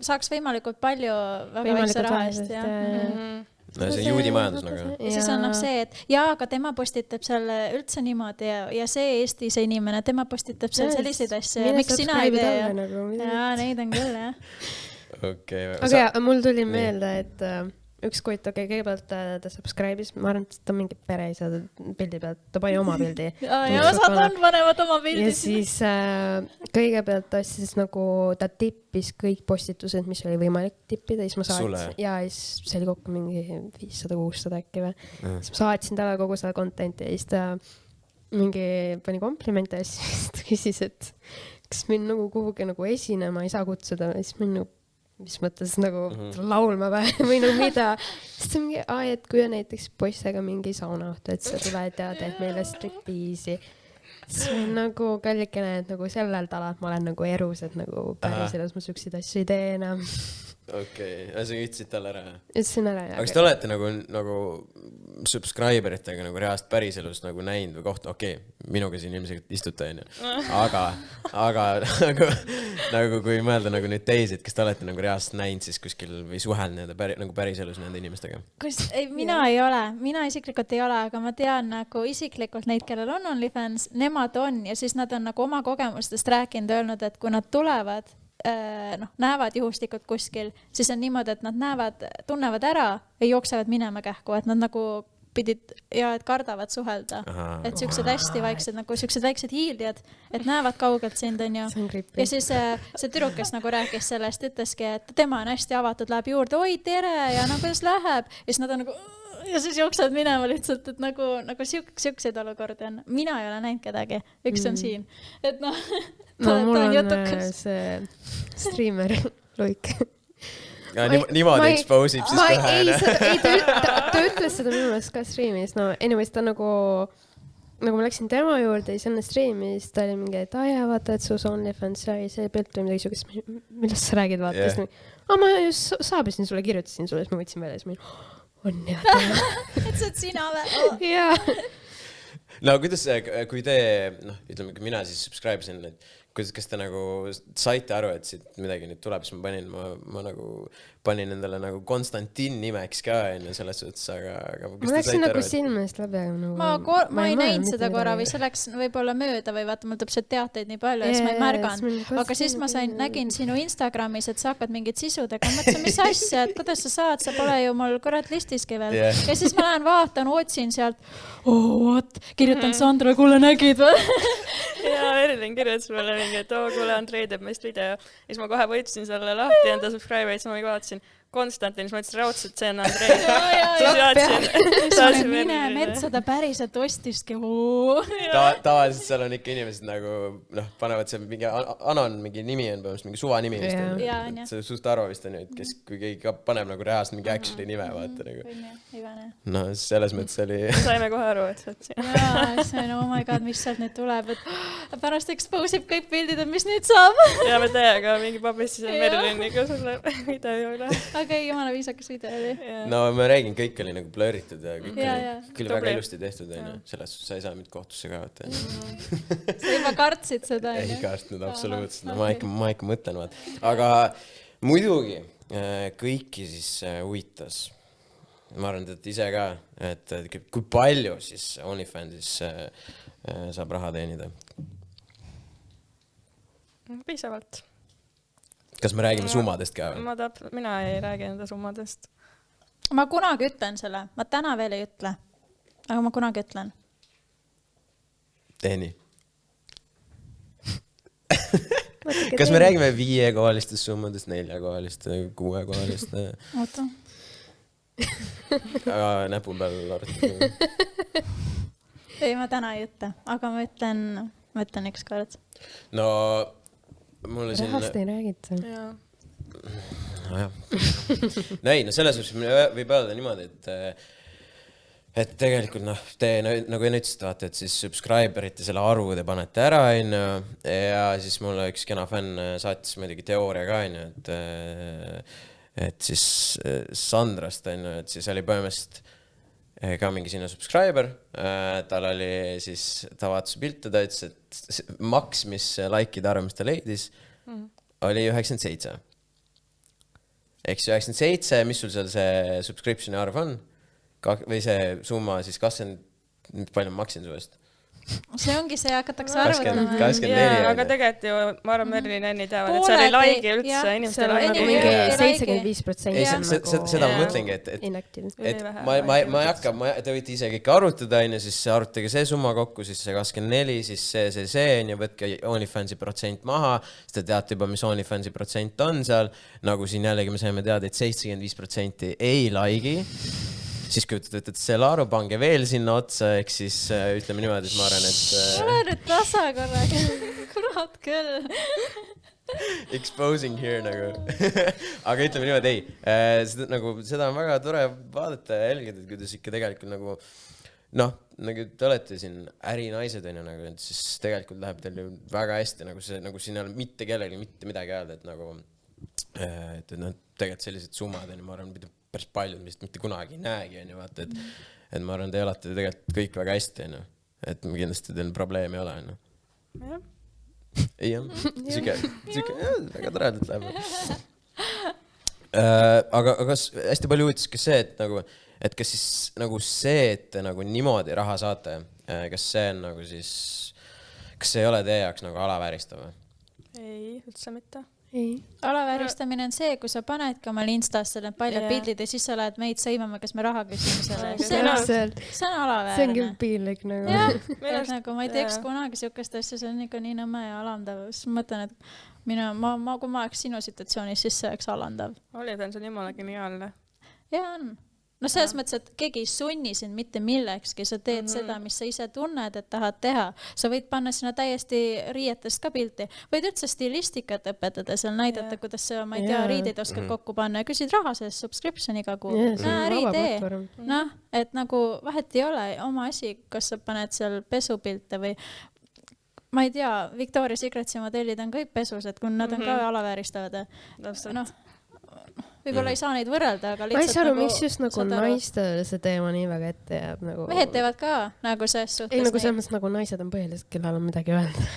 saaks võimalikult palju väga väikse raha eest. no see juudi majandus nagu. Ja siis on see, et aga tema postitab seal üldse niimoodi ja see Eestis inimene, tema postitab seal selliseid asju ja miks sina ei tee ja neid on küll jah. Aga mul tuli meelde, et üks kuid, kõigepealt ta subscribe'is, ma arvan, et ta mingi pere ei saa pildi pealt, ta pani oma pildi. ja osad on panevad oma pildi. Ja siis kõigepealt ta siis nagu, ta tippis kõik postitused, mis oli võimalik tippida, siis ma saatsin, ja siis see oli kokku mingi 500-600 äkki või. Siis ma saatsin talle kogu seda contenti ja siis ta mingi pani komplimente ja siis ta küsis, et kas mind nagu kuhugi nagu esinema ei saa kutsuda, siis mind nagu mis mõttes nagu laulma või nagu mida. Siis ta mingi, et kui on näiteks poistega mingi saunaõhtu, et sa tuled ja teed meile striptiisi. Siis on nagu kallikene, et nagu sellel talal ma olen nagu erus, et nagu päris elus ma süksid asju ei tee enam. Okei, sa ütlesid talle ära? Ütlesin ära, jah. Aga kas te olete nagu subscriberitega nagu reaalselt päriselus nagu näinud või kohta, minuga siin ilmselt istuta on ju. Aga nagu kui mõelda nagu nüüd teisi, et kas te olete nagu reaalselt näinud siis kuskil või suhelnud nagu päriselus nende inimestega? Mina ei ole, mina isiklikult ei ole, aga ma tean nagu isiklikult neid, kellel on OnlyFans, nemad on ja siis nad on nagu oma kogemustest rääkinud, öelnud, et kui nad tulevad, näevad juhuslikult kuskil, siis on niimoodi, et nad tunnevad ära ja jooksevad minema kähku, et nad nagu pidid ja et kardavad suhelda. Et siuksed hästi vaiksed, nagu siuksed väiksed hiiljad, et näevad kaugelt sind, on ju. Ja siis see tüdruk, kes nagu rääkis sellest, ütleski, et tema on hästi avatud, läheb juurde, oi tere ja nagu kuidas läheb. Ja siis nad on nagu ja siis jooksevad minema lihtsalt, et nagu siukseid olukordi on. Mina ei ole näinud kedagi, üks on siin. Et no mul on see streamer Luik. Niimoodi exposib siis kohe. Ta ütles seda minu meelest ka streamis. No anyways, ta nagu ma läksin tema juurde ja selle streamis, ta oli mingi, et vaata, et sus OnlyFans sai see pilt või midagi siukest, millest sa räägid, vaata. Ma just saabisin sulle, kirjutasin sulle, siis ma võtsin välja, siis on jah teha. Et see on sina või? Jaa. No kuidas kui te, ütleme, kui mina siis subscribesin, kas te nagu saite aru, et siit midagi nüüd tuleb, siis ma nagu panin endale nagu Konstantin nimeks ka enne selles suhtes, aga ma läksin nagu silmest läbi, aga ma ei näinud seda korra või see läks võib-olla mööda või vaata, mul tuleb see teateid nii palju ja siis ma ei märganud, aga siis ma nägin sinu Instagramis, et sa hakkad mingit sisu tegema, mõtlesin, mis asja, et kuidas sa saad, sa pole ju mul kurat listiski veel ja siis ma lähen vaatan, otsin sealt kirjutan Sandra, kuule nägid või? Ja Erilin kirjutas mulle mingi, et kuule, Andrei teeb meist video. Ja siis ma kohe võtsin selle lahti enda subscribe'id, siis ma vaatasin Konstantin, siis ma ütlesin raudselt, see on Andrei. Siis mine metsada päriselt ostiski. Tavaliselt seal on ikka inimesed nagu, panevad seal mingi, Anon mingi nimi on põhimõtteliselt mingi suva nimi vist. See on suust arva vist on ju, et kui keegi paneb nagu reaalselt mingi action'i nime, vaata nagu. No selles mõttes oli... Saime kohe aru, et sa oled siin. Jaa, see on, oh my god, mis sealt nüüd tuleb, et pärast exposib kõik pildid, et mis nüüd saab. Ja me teiega mingi pabistasin Meriliniga selle video üle. Aga ei, jumala viisakas video oli. No ma räägin, kõik oli nagu blurritud ja kõik oli väga ilusti tehtud. Selles sa ei saa mind kohtusse ka võtta. Sa juba kartsid seda. Ei kartnud, absoluutselt. Ma ikka mõtlen. Aga muidugi kõiki siis huvitas. Ma arvan, et ise ka, et kui palju siis OnlyFansis saab raha teenida? Piisavalt. Kas me räägime summadest ka? Mina ei räägi enda summadest. Ma kunagi ütlen selle. Ma täna veel ei ütle. Aga ma kunagi ütlen. Teeni. Kas me räägime 5-kohalistest summadest, 4-kohalistest, 6-kohalistest? Oota. Aga näpu peal arvatud. Ei, ma täna ei ütle. Aga ma ütlen üks kord. No... Rahast ei räägita. No selles võib öelda niimoodi, et tegelikult te nagu ennütsite vaata, et siis subscriberite selle arvu te panete ära ja siis mulle üks kena fänn saatis muidugi teooria ka, et siis Sandrast, et siis oli põhimõtteliselt ka mingi sinna subscriber, tal oli siis, ta vaatas pilte, ta ütles, et maks, mis like'ide arv, mis ta leidis, oli 97. eks 97, mis sul seal see subscription'i arv on? Või see summa siis 20, palju ma maksin su eest? See ongi see, hakatakse arvutama. 24. Aga tegelikult ju, ma arvan, Merlin ja Enni teavad, et seal ei laigi üldse, inimestel nagu mingi 75% seda ma mõtlengi, et ma ei hakka, te võite ise kõik arutada, siis arutage see summa kokku, siis see 24, siis see, ja võtke OnlyFansi protsent maha, siis te teate juba, mis OnlyFansi protsent on seal, nagu siin jällegi me saime teada, et 75% ei laigi, siis kui ütlete, et see Laaru pange veel sinna otsa, ehk siis ütleme niimoodi, et ma arvan, et... Ole nüüd tasa korraga, kurat küll. Exposing here nagu. Aga ütleme niimoodi, seda on väga tore vaadata ja jälgida, et kuidas ikka tegelikult nagu, nagu te olete siin ärinaised, nagu, siis tegelikult läheb teil ju väga hästi, nagu siin ei ole mitte kellelgi mitte midagi öelda, et nagu, tegelikult sellised summad, ma arvan, päris paljud, mis mitte kunagi ei näegi, vaata, et ma arvan, te elate tegelikult kõik väga hästi, et kindlasti teil probleemi ei ole. Jah. Siuke, väga tore, et läheb. Aga hästi palju huvitasid ka see, et kas siis nagu see, et te nagu niimoodi raha saate, kas see on nagu siis, kas see ei ole teie jaoks nagu alavääristav? Ei, üldse mitte. Alavääristamine on see, kui sa panedki omal Instasse need paljad pildid ja siis sa lähed meid sõimama, kas me raha küsime selle. See on alaväärne. See on küll piinlik nagu. Jah, et nagu ma ei teeks kunagi siukest asja, see on ikka nii nõme ja alandav. Siis ma mõtlen, et kui ma oleks sinu situatsioonis, siis see oleks alandav. OnlyFans on jumala geniaalne. Jaa on. No selles mõttes, et keegi ei sunni sind mitte millekski, sa teed seda, mis sa ise tunned, et tahad teha. Sa võid panna sinna täiesti riietest ka pilti. Võid üldse stilistikat õpetada, seal näidata, kuidas sa, ma ei tea, riideid oskad kokku panna ja küsid raha sellest subscription iga kuu. Et nagu vahet ei ole oma asi, kas sa paned seal pesupilte või ma ei tea, Victoria's Secretsi modellid on kõik pesused, kui nad on ka alavääristavad. Võib-olla ei saa neid võrrelda, aga lihtsalt ma ei saa aru, miks just nagu naistele see teema nii väga ette jääb nagu... Mehed teevad ka nagu selles suhtes. Ei, nagu selles mõttes nagu naised on põhiliselt, kellel on midagi öelda.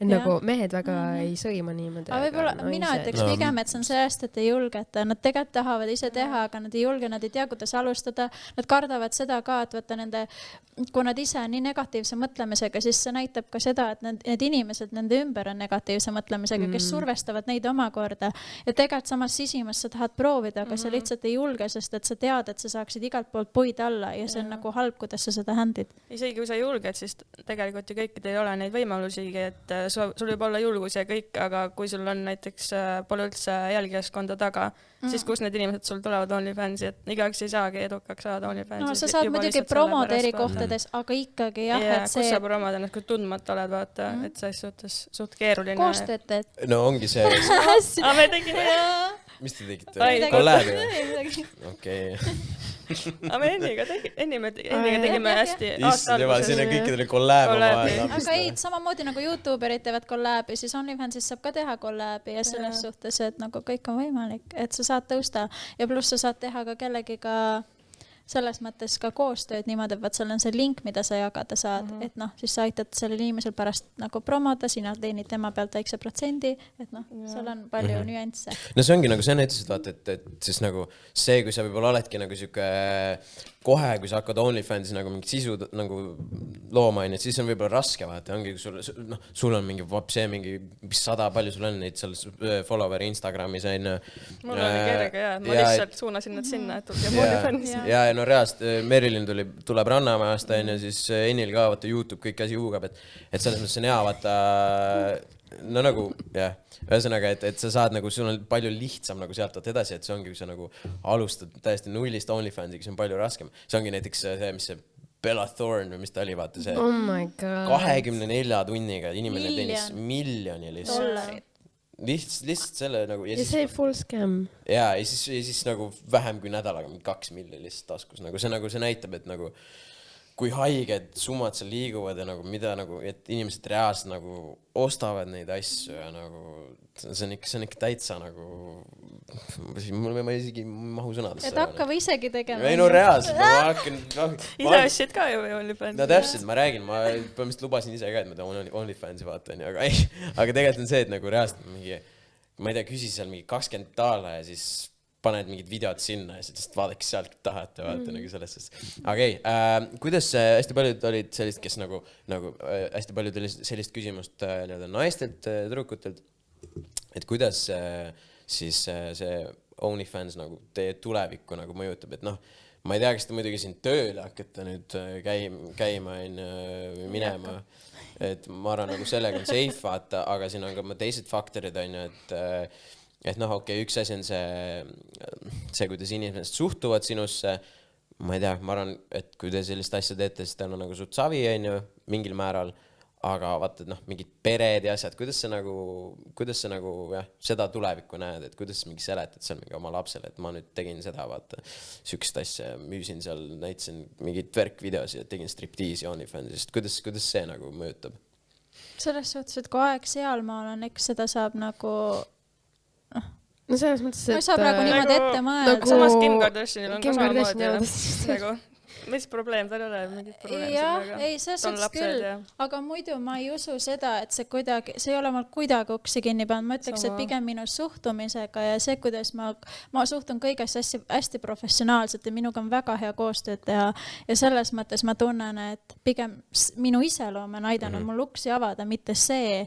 Et nagu mehed väga ei sõima niimoodi. Aga võib-olla mina ütleks pigem, et see on sellest, et ei julgeta. Nad tegelikult tahavad ise teha, aga nad ei julge, nad ei tea, kuidas alustada. Nad kardavad seda ka, et võtta nende, kui nad ise on nii negatiivse mõtlemisega, siis see näitab ka seda, et need inimesed nende ümber on negatiivse mõtlemisega, kes survestavad neid omakorda. Ja tegelikult samas sisimas sa tahad proovida, aga sa lihtsalt ei julge, sest et sa tead, et sa saaksid igalt poolt puid alla ja see on nagu halb, kuidas sa seda händid. Isegi kui sa julged, siis tegelikult ju kõikidel ei ole neid võimalusigi, et sul võib olla julgus ja kõik, aga kui sul on näiteks pole üldse jälgijaskonda taga, siis kus need inimesed sul tulevad OnlyFansi, et igaks ei saagi edukaks saada OnlyFansi. No sa saad muidugi promoda eri kohtades, aga ikkagi jah, et see... Kus sa promod ennast, kui tundmata oled, vaata, et sa suhtes suht keeruline. Koostööd teed. No ongi see... Aga me tegime... Mis te tegite? Kolläbi? Okei. Aga me Enniga tegime hästi aasta alguses. Siin on kõikidele kolläbi. Aga ei, samamoodi nagu YouTuberid teevad kolläbi, siis OnlyFansis saab ka teha kolläbi ja selles suhtes, et nagu kõik on võimalik, et sa saad tõusta ja pluss sa saad teha ka kellegiga selles mõttes ka koostööd niimoodi, et seal on see link, mida sa jagada saad, et siis sa aitad sellel inimesel pärast nagu promoda, sina teenid tema pealt väikse protsendi, et seal on palju nüansse. No see ongi nagu see näitas, et vaata, et siis nagu see, kui sa võib-olla oledki nagu siuke kohe, kui sa hakkad OnlyFansis nagu mingit sisu nagu looma, et siis on võib-olla raske, vaata, ongi, kui sul on mingi, see mingi, mis 100, palju sul on neid seal followeri Instagramis, Mul oli kerge, ma lihtsalt suunasin nad sinna, et tulge OnlyFansis. Ja no reaalselt Merilin tuleb Rannamaast, siis Ennil ka, vaata YouTube, kõik asi huugab, et selles mõttes on hea, vaata, no nagu, jah, ühesõnaga, et sa saad nagu, sul on palju lihtsam nagu sealt edasi, et see ongi, kui sa nagu alustad täiesti nullist OnlyFansiga, see on palju raskem. See ongi näiteks see, mis see Bella Thorne või mis ta oli, vaata see 24 tunniga inimene teenis $1,000,000 lihtsalt selle nagu ja see full scam ja siis nagu vähem kui nädalaga 2 miljonit lihtsalt taskus nagu see näitab, et nagu kui haiged summad seal liiguvad ja nagu mida nagu, et inimesed reaalselt nagu ostavad neid asju ja nagu see on ikka täitsa nagu ma isegi mahu sõnadesse. Et hakka või isegi tegema. Ei no reaalselt, ma hakkan... Ise ostsid ka ju või OnlyFansi? No täpselt, ma räägin, ma põhimõtteliselt lubasin ise ka, et ma teen OnlyFansi vaata, aga tegelikult on see, et nagu reaalselt mingi, ma ei tea, küsis seal mingi $20 ja siis paned mingid videod sinna ja siis vaadake sealt tahate vaata nagu selles suhtes. Okei, kuidas hästi paljud olid sellist, kes nagu hästi paljud oli sellist küsimust nii-öelda naistelt, tüdrukutelt, et kuidas siis see OnlyFans nagu teie tulevikku nagu mõjutab, et noh, ma ei tea, kas te muidugi siin tööle hakkate nüüd käima või minema, et ma arvan nagu sellega on safe vaata, aga siin on ka teised faktorid on ju, et noh, okei, üks asi on see, kuidas inimesed suhtuvad sinusse, ma ei tea, ma arvan, et kui te sellist asja teete, siis teil on nagu suht savi on ju, mingil määral, aga vaata, et noh, mingid pered ja asjad, kuidas sa nagu jah, seda tulevikku näed, et kuidas mingi seletad seal mingi oma lapsele, et ma nüüd tegin seda, vaata, sükst asja, müüsin seal, näitasin mingid värkvideosi ja tegin striptiisi OnlyFansist, kuidas see nagu mõjutab? Selles suhtes, et kui aeg sealmaal on, eks seda saab nagu no selles mõttes, et ma ei saa praegu niimoodi ette mõelda. Samas Kim Kardashianil on ka samamoodi. Mis probleem, tal ei ole mingit probleemi sellega? Ei, see suhtes küll, aga muidu ma ei usu seda, et see ei ole mul kuidagi uksi kinni pannud. Ma ütleks, et pigem minu suhtumisega ja see, kuidas ma suhtun kõigest hästi professionaalselt ja minuga on väga hea koostööd teha ja selles mõttes ma tunnen, et pigem minu iseloom on aidanud mul uksi avada, mitte see,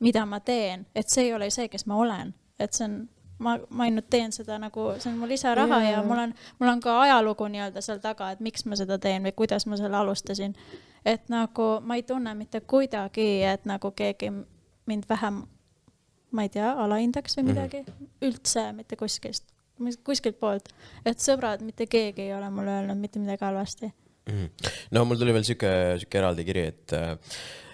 mida ma teen, et see ei ole see, kes ma olen, et see on ma ainult teen seda nagu, see on mul lisaraha ja mul on ka ajalugu nii-öelda seal taga, et miks ma seda teen või kuidas ma selle alustasin. Et nagu ma ei tunne mitte kuidagi, et nagu keegi mind vähem, ma ei tea, alahindaks või midagi. Üldse mitte kuskilt poolt. Et sõbrad, mitte keegi ei ole mulle öelnud mitte midagi halvasti. No mul tuli veel siuke eraldi kiri, et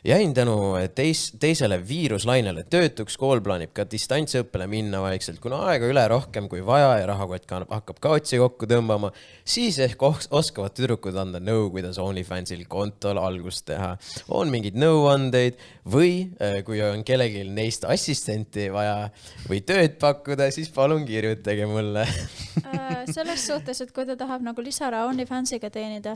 jäin tänu teisele viiruslainele töötuks, kool plaanib ka distantsõppele minna vaikselt, kuna aega üle rohkem kui vaja ja rahakott hakkab ka otsi kokku tõmbama, siis ehk oskavad tüdrukud anda nõu, kuidas OnlyFansil kontol algust teha. On mingid nõuandeid või kui on kellelgi neist assistenti vaja või tööd pakkuda, siis palun kirjutage mulle. Selles suhtes, et kui ta tahab nagu lisaraha OnlyFansiga teenida,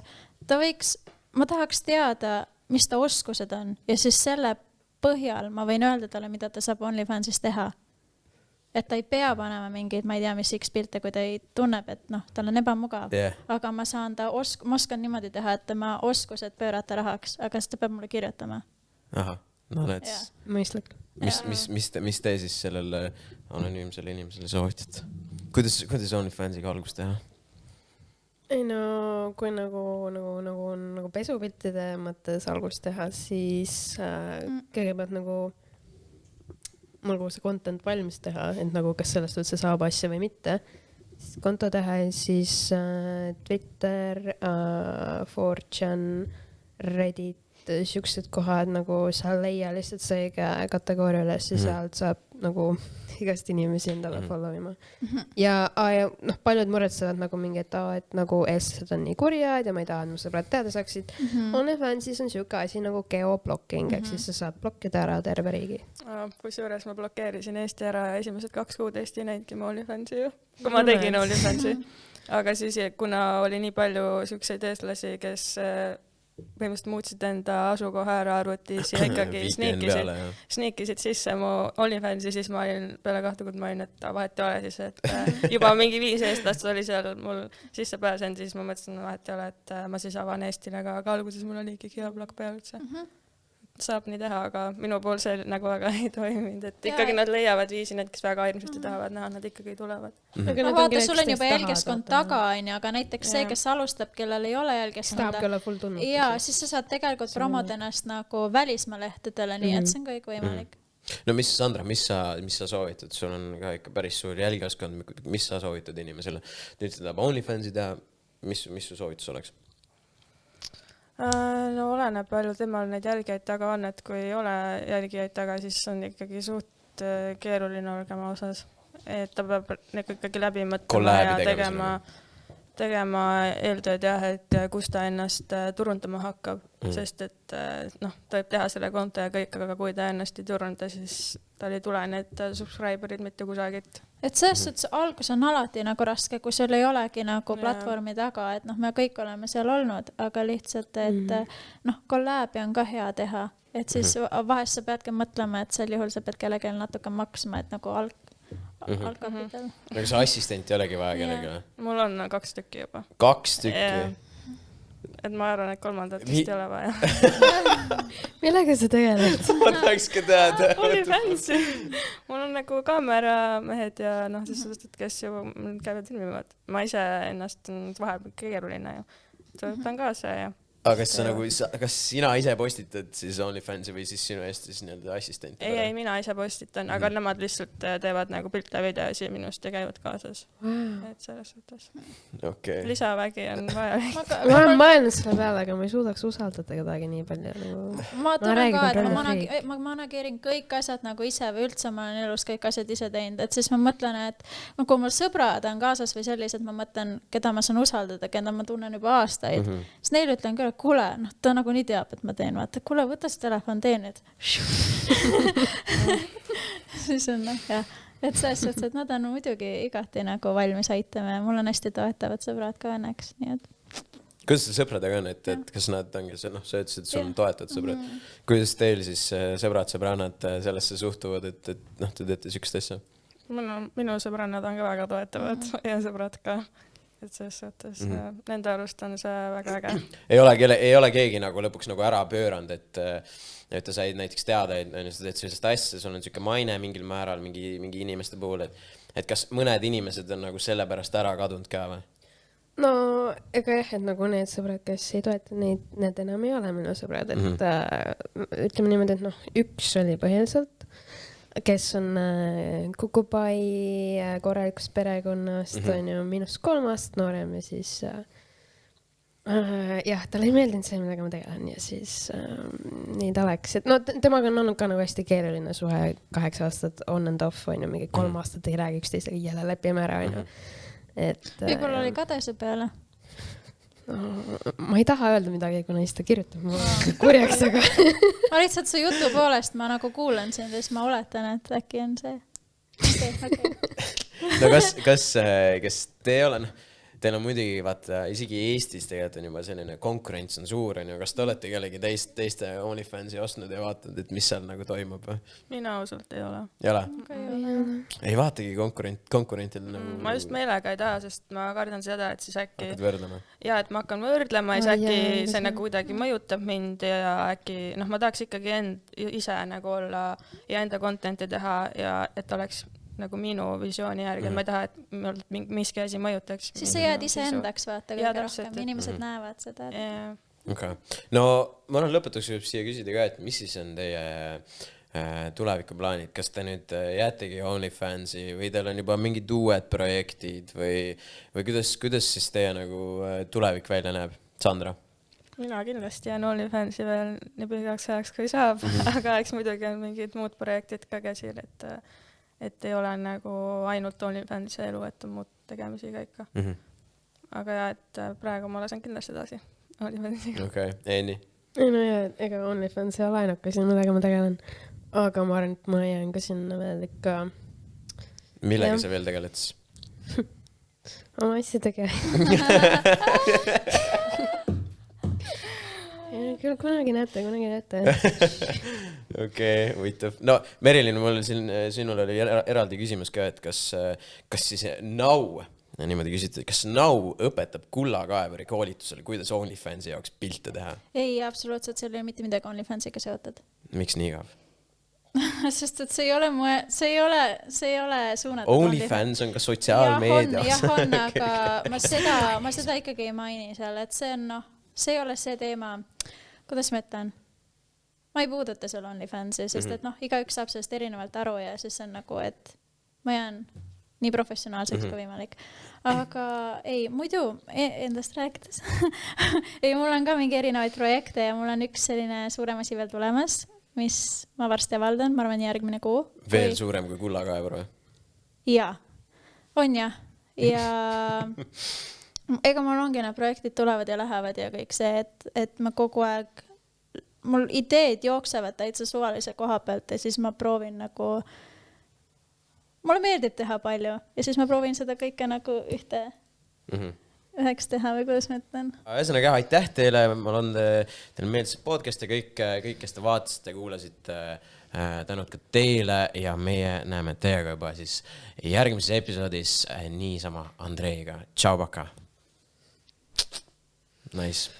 ma tahaks teada, mis ta oskused on ja siis selle põhjal ma võin öelda talle, mida ta saab OnlyFansis teha. Et ta ei pea panema mingeid, ma ei tea, mis X-pilte, kui ta ei tunneb, et noh, tal on ebamugav. Aga ma oskan niimoodi teha, et tema oskused pöörata rahaks, aga siis ta peab mulle kirjutama. Aha, no näeds. Mõistlik. Mis te siis sellele anonüümsele inimesele soovitate? Kuidas OnlyFansiga algust teha? Ei no, kui nagu pesupiltide mõttes algust teha, siis kõigepealt nagu see content valmis teha, et nagu kas sellest üldse saab asja või mitte. Siis konto teha ja siis Twitter, 4chan, Reddit, siuksed kohad nagu seal leia lihtsalt see kategooria üles ja sealt saab nagu igast inimesi endale follow ima. Ja noh, paljud muretsevad nagu mingi, et nagu eestlased on nii kurjad ja ma ei taha, et mu sõbrad teada saaksid. OnlyFansis on siuke asi nagu geoblocking, ehk siis sa saad blokkida ära terve riigi. Kusjuures ma blokeerisin Eesti ära ja esimesed 2 kuud Eesti näidki ma OnlyFansi ju, kui ma tegin OnlyFansi. Aga siis, kuna oli nii palju siukseid eestlasi, kes põhimõtteliselt muutsid enda asukoha ära arvutis ja ikkagi sneakisid sisse mu OnlyFansi, siis ma olin peale 2 kuud, ma olin, et vahet ei ole siis, et juba mingi 5 eestlast oli seal mul sisse pääsenud, siis ma mõtlesin, vahet ei ole, et ma siis avan Eestile, aga alguses mul oli ikkagi geoblokk peal üldse. Saab nii teha, aga minu pool see nagu väga ei toiminud, et ikkagi nad leiavad viisi, need, kes väga hirmsasti tahavad näha, nad ikkagi tulevad. No vaata, sul on juba jälgeskond taga, aga näiteks see, kes alustab, kellel ei ole jälgeskonda, ja siis sa saad tegelikult promod ennast nagu välismaalehtedele, nii et see on kõik võimalik. No mis, Sandra, mis sa soovitad? Sul on ka ikka päris suur jälgeskond, mis sa soovitad inimesele? Nüüd seda OnlyFansi teha, mis su soovitus oleks? No oleneb palju temal neid jälgijaid taga on, et kui ei ole jälgijaid taga, siis on ikkagi suht keeruline olema osas. Et ta peab ikkagi läbi mõtlema ja tegema eeltööd jah, et kus ta ennast turundama hakkab, sest et noh, ta võib teha selle konto ja kõik, aga kui ta ennast ei turunda, siis tal ei tule need subscriberid mitte kusagilt. Et selles suhtes algus on alati nagu raske, kui sul ei olegi nagu platvormi taga, et noh, me kõik oleme seal olnud, aga lihtsalt, et noh, kollaabi on ka hea teha, et siis vahest sa peadki mõtlema, et sel juhul sa pead kellelgi natuke maksma, et nagu algkapital. Aga see assistent ei olegi vaja kellegi? Mul on 2 tükki juba. 2 tükki? Et ma arvan, et 3. vist ei ole vaja. Millega sa tegeled? Ma tahaks ka teada. OnlyFans. Mul on nagu kaameramehed ja siis suhteliselt, kes ju käivad filmivad. Ma ise ennast vahepeal keeruline ju. Pean kaasa ja... Aga kas sina ise postitad siis OnlyFansi või siis sinu eest siis nii-öelda assistent? Ei, mina ise postitan, aga nemad lihtsalt teevad nagu pilte ja videosi minust ja käivad kaasas. Et selles suhtes. Lisavägi on vaja. Ma olen mõelnud selle peale, aga ma ei suudaks usaldada kedagi nii palju. Ma tunnen ka, et ma manageerin kõik asjad nagu ise või üldse ma olen elus kõik asjad ise teinud. Et siis ma mõtlen, et kui mul sõbrad on kaasas või sellised, ma mõtlen, keda ma saan usaldada, keda ma tunnen juba aastaid. Siis neil ütlen küll, kuule, ta nagu nii teab, et ma teen, vaata, kuule, võta see telefon, tee nüüd. Siis on jah, et selles suhtes, et nad on muidugi igati nagu valmis aitama ja mul on hästi toetavad sõbrad ka õnneks, nii et. Kuidas see sõpradega on, et kas nad ongi see, sa ütlesid, et sul on toetavad sõbrad. Kuidas teil siis sõbrad-sõbrannad sellesse suhtuvad, et te teete sükst asja? Minu sõbrannad on ka väga toetavad ja sõbrad ka. Et selles suhtes nende arust on see väga äge. Ei ole keegi nagu lõpuks nagu ära pööranud, et ta said näiteks teada, et sa teed sellist asja, sul on selline maine mingil määral mingi inimeste puhul, et kas mõned inimesed on nagu selle pärast ära kadunud ka või? No ega jah, et nagu need sõbrad, kes ei toeta neid, need enam ei ole minu sõbrad, et ütleme niimoodi, et üks oli põhiliselt, kes on Kukupai korralikust perekonnast, on ju minust 3 aastat noorem ja siis jah, talle ei meeldinud see, millega ma tegelen ja siis nii ta läks. Et temaga on olnud ka nagu hästi keeruline suhe 8 aastat on and off, on ju, mingi 3 aastat ei räägi üksteisega, jälle lepime ära, on ju. Võib-olla oli kadese peale? Ma ei taha öelda midagi, kuna siis ta kirjutab mulle kurjaks, aga... Ma lihtsalt su jutu poolest ma nagu kuulen sind ja siis ma oletan, et äkki on see. Okay. No kas te olen... Teil on muidugi, vaata, isegi Eestis tegelikult on juba selline konkurents on suur, on ju. Kas te olete kellegi teiste OnlyFansi ostnud ja vaatanud, et mis seal nagu toimub? Mina ausalt ei ole. Ei ole? Ei vaatagi konkurentil nagu... Ma just meelega ei taha, sest ma kardan seda, et siis äkki... Hakkad võrdlema? Ja, et ma hakkan võrdlema ja äkki see nagu kuidagi mõjutab mind ja äkki... ma tahaks ikkagi ise nagu olla ja enda contenti teha ja et oleks... nagu minu visiooni järgi, ma ei taha, et miski asi mõjutaks. Siis sa jääd ise endaks, vaata kõige rohkem. Inimesed näevad seda. Okay. No ma olen lõpetuseks siia küsida ka, et mis siis on teie tulevikuplaanid? Kas te nüüd jäätegi OnlyFansi või teil on juba mingid uued projektid või kuidas siis teie nagu tulevik välja näeb? Sandra? Mina kindlasti jään OnlyFansi veel nii pikaks ajaks, kui saab, aga eks muidugi on mingid muud projektid ka käsil, et ei ole nagu ainult OnlyFansi elu, et on muud tegemisi ka ikka. Aga jah, et praegu ma lasen kindlasti edasi OnlyFansiga. Okei, Eeni? No jah, ega OnlyFans ei ole ainuke siin, millega ma tegelen. Aga ma arvan, et ma jään ka sinna veel ikka... Millega sa veel tegeled siis? Oma asjadega. Küll kunagi näete. Okei, huvitav. No, Merilin, mul sinul oli eraldi küsimus ka, et kas siis Now, niimoodi küsiti, kas Now õpetab kullakaevuri koolitusele, kuidas OnlyFansi jaoks pilte teha? Ei, absoluutselt, seal ei ole mitte midagi OnlyFansiga seotud. Miks nii kav? Sest et see ei ole suunatud. OnlyFans on ka sotsiaalmeedia. Jah, on, aga ma seda ikkagi ei maini seal, et see on see ei ole see teema, kuidas ma ütlen, ma ei puuduta seal OnlyFansi, sest et igaüks saab sellest erinevalt aru ja siis on nagu, et ma jään nii professionaalseks kui võimalik. Aga ei, muidu endast rääkides. Ei, mul on ka mingi erinevaid projekte ja mul on üks selline suurem asi veel tulemas, mis ma varsti avaldan, ma arvan järgmine kuu. Veel suurem kui kullakaevur või? Jaa, on jah. Ja ega mul ongi need projektid tulevad ja lähevad ja kõik see, et ma kogu aeg, mul ideed jooksevad täitsa suvalise koha pealt ja siis ma proovin nagu, mulle meeldib teha palju ja siis ma proovin seda kõike nagu ühte üheks teha või kuidas ma ütlen. Ühesõnaga, aitäh teile, ma olen teile meeldis podcast ja kõik, kes te vaatasite, kuulasite, tänud ka teile ja meie näeme teiega juba siis järgmises episoodis niisama Andreiga. Tšau, paka! Nice.